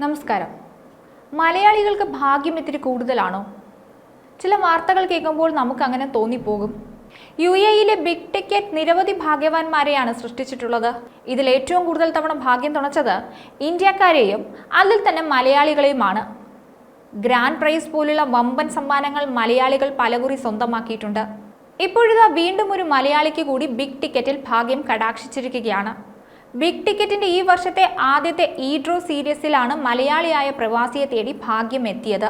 നമസ്കാരം. മലയാളികൾക്ക് ഭാഗ്യം ഇത്തിരി കൂടുതലാണോ? ചില വാർത്തകൾ കേൾക്കുമ്പോൾ നമുക്ക് അങ്ങനെ തോന്നിപ്പോകും. UAE ബിഗ് ടിക്കറ്റ് നിരവധി ഭാഗ്യവാന്മാരെയാണ് സൃഷ്ടിച്ചിട്ടുള്ളത്. ഇതിൽ ഏറ്റവും കൂടുതൽ തവണ ഭാഗ്യം തുണച്ചത് ഇന്ത്യക്കാരെയും അതിൽ തന്നെ മലയാളികളെയുമാണ്. ഗ്രാൻഡ് പ്രൈസ് പോലുള്ള വമ്പൻ സമ്മാനങ്ങൾ മലയാളികൾ പലകുറി സ്വന്തമാക്കിയിട്ടുണ്ട്. ഇപ്പോഴിതാ വീണ്ടും ഒരു മലയാളിക്ക് കൂടി ബിഗ് ടിക്കറ്റിൽ ഭാഗ്യം കടാക്ഷിച്ചിരിക്കുകയാണ്. ബിഗ് ടിക്കറ്റിന്റെ ഈ വർഷത്തെ ആദ്യത്തെ ഡ്രോ സീരീസിലാണ് മലയാളിയായ പ്രവാസിയെ തേടി ഭാഗ്യം എത്തിയത്.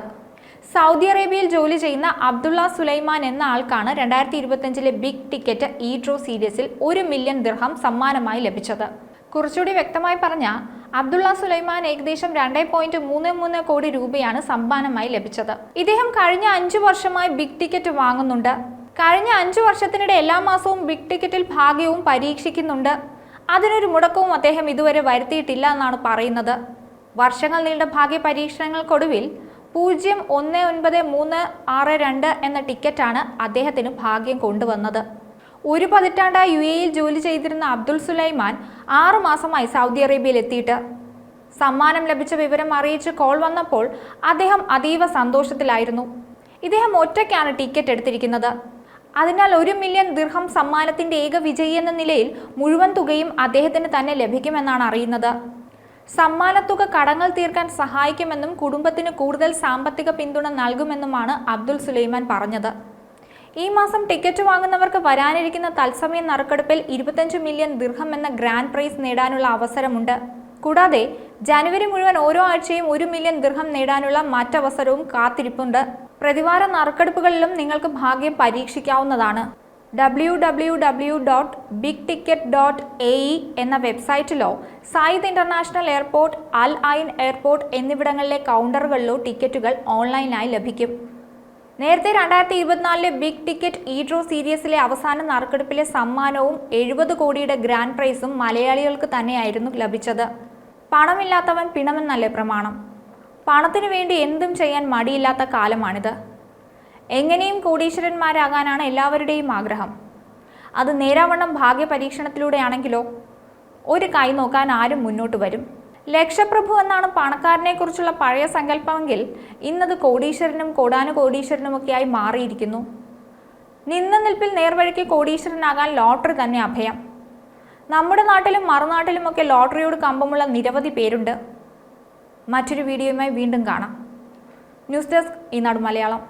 സൗദി അറേബ്യയിൽ ജോലി ചെയ്യുന്ന അബ്ദുള്ള സുലൈമാൻ എന്ന ആൾക്കാണ് 2025 ബിഗ് ടിക്കറ്റ് ഡ്രോ സീരീസിൽ 1 മില്യൺ ദിർഹം സമ്മാനമായി ലഭിച്ചത്. കുറച്ചുകൂടി വ്യക്തമായി പറഞ്ഞാൽ അബ്ദുള്ള സുലൈമാൻ ഏകദേശം 2.33 കോടി രൂപയാണ് സമ്മാനമായി ലഭിച്ചത്. ഇദ്ദേഹം കഴിഞ്ഞ 5 വർഷമായി ബിഗ് ടിക്കറ്റ് വാങ്ങുന്നുണ്ട്. കഴിഞ്ഞ 5 വർഷത്തിനിടെ എല്ലാ മാസവും ബിഗ് ടിക്കറ്റിൽ ഭാഗ്യവും പരീക്ഷിക്കുന്നുണ്ട്. അതിനൊരു മുടക്കവും അദ്ദേഹം ഇതുവരെ വരുത്തിയിട്ടില്ല എന്നാണ് പറയുന്നത്. വർഷങ്ങൾ നീണ്ട ഭാഗ്യ പരീക്ഷണങ്ങൾക്കൊടുവിൽ 01932 എന്ന ടിക്കറ്റാണ് അദ്ദേഹത്തിന് ഭാഗ്യം കൊണ്ടുവന്നത്. ഒരു പതിറ്റാണ്ടായി UAE ജോലി ചെയ്തിരുന്ന അബ്ദുൾ സുലൈമാൻ 6 മാസമായി സൗദി അറേബ്യയിൽ എത്തിയിട്ട്. സമ്മാനം ലഭിച്ച വിവരം അറിയിച്ച് കോൾ വന്നപ്പോൾ അദ്ദേഹം അതീവ സന്തോഷത്തിലായിരുന്നു. ഇദ്ദേഹം ഒറ്റയ്ക്കാണ് ടിക്കറ്റ് എടുത്തിരിക്കുന്നത്. അതിനാൽ 1 മില്യൺ ദിർഹം സമ്മാനത്തിന്റെ ഏക വിജയി എന്ന നിലയിൽ മുഴുവൻ തുകയും അദ്ദേഹത്തിന് തന്നെ ലഭിക്കുമെന്നാണ് അറിയുന്നത്. സമ്മാനത്തുക കടങ്ങൾ തീർക്കാൻ സഹായിക്കുമെന്നും കുടുംബത്തിന് കൂടുതൽ സാമ്പത്തിക പിന്തുണ നൽകുമെന്നുമാണ് അബ്ദുൾ സുലൈമാൻ പറഞ്ഞത്. ഈ മാസം ടിക്കറ്റ് വാങ്ങുന്നവർക്ക് വരാനിരിക്കുന്ന തത്സമയ നറുക്കെടുപ്പിൽ 25 മില്യൺ ദിർഹം എന്ന ഗ്രാൻഡ് പ്രൈസ് നേടാനുള്ള അവസരമുണ്ട്. കൂടാതെ ജനുവരി മുഴുവൻ ഓരോ ആഴ്ചയും 1 മില്യൺ ദിർഹം നേടാനുള്ള മറ്റവസരവും കാത്തിരിപ്പുണ്ട്. പ്രതിവാര നറുക്കെടുപ്പുകളിലും നിങ്ങൾക്ക് ഭാഗ്യം പരീക്ഷിക്കാവുന്നതാണ്. www.bigticket.ae എന്ന വെബ്സൈറ്റിലോ സായിദ് ഇന്റർനാഷണൽ എയർപോർട്ട്, അൽ ഐൻ എയർപോർട്ട് എന്നിവിടങ്ങളിലെ കൗണ്ടറുകളിലോ ടിക്കറ്റുകൾ ഓൺലൈനായി ലഭിക്കും. നേരത്തെ 2024 ബിഗ് ടിക്കറ്റ് ഡ്രോ സീരീസിലെ അവസാന നറുക്കെടുപ്പിലെ സമ്മാനവും 70 കോടിയുടെ ഗ്രാൻഡ് പ്രൈസും മലയാളികൾക്ക് തന്നെയായിരുന്നു ലഭിച്ചത്. പണമില്ലാത്തവൻ പിണമെന്നല്ലേ പ്രമാണം. പണത്തിനു വേണ്ടി എന്തും ചെയ്യാൻ മടിയില്ലാത്ത കാലമാണിത്. എങ്ങനെയും കോടീശ്വരന്മാരാകാനാണ് എല്ലാവരുടെയും ആഗ്രഹം. അത് നേരാവണ്ണം ഭാഗ്യ പരീക്ഷണത്തിലൂടെയാണെങ്കിലോ ഒരു കൈ നോക്കാൻ ആരും മുന്നോട്ട് വരും. ലക്ഷപ്രഭു എന്നാണ് പണക്കാരനെ കുറിച്ചുള്ള പഴയ സങ്കല്പമെങ്കിൽ ഇന്നത് കോടീശ്വരനും കോടാനുകോടീശ്വരനുമൊക്കെയായി മാറിയിരിക്കുന്നു. നിന്ന നിൽപ്പിൽ നേർവഴിക്ക് കോടീശ്വരനാകാൻ ലോട്ടറി തന്നെ അഭയം. നമ്മുടെ നാട്ടിലും മറുനാട്ടിലുമൊക്കെ ലോട്ടറിയോട് കമ്പമുള്ള നിരവധി പേരുണ്ട്. മറ്റൊരു വീഡിയോയുമായി വീണ്ടും കാണാം. ന്യൂസ് ഡെസ്ക് ഈനാട് മലയാളം.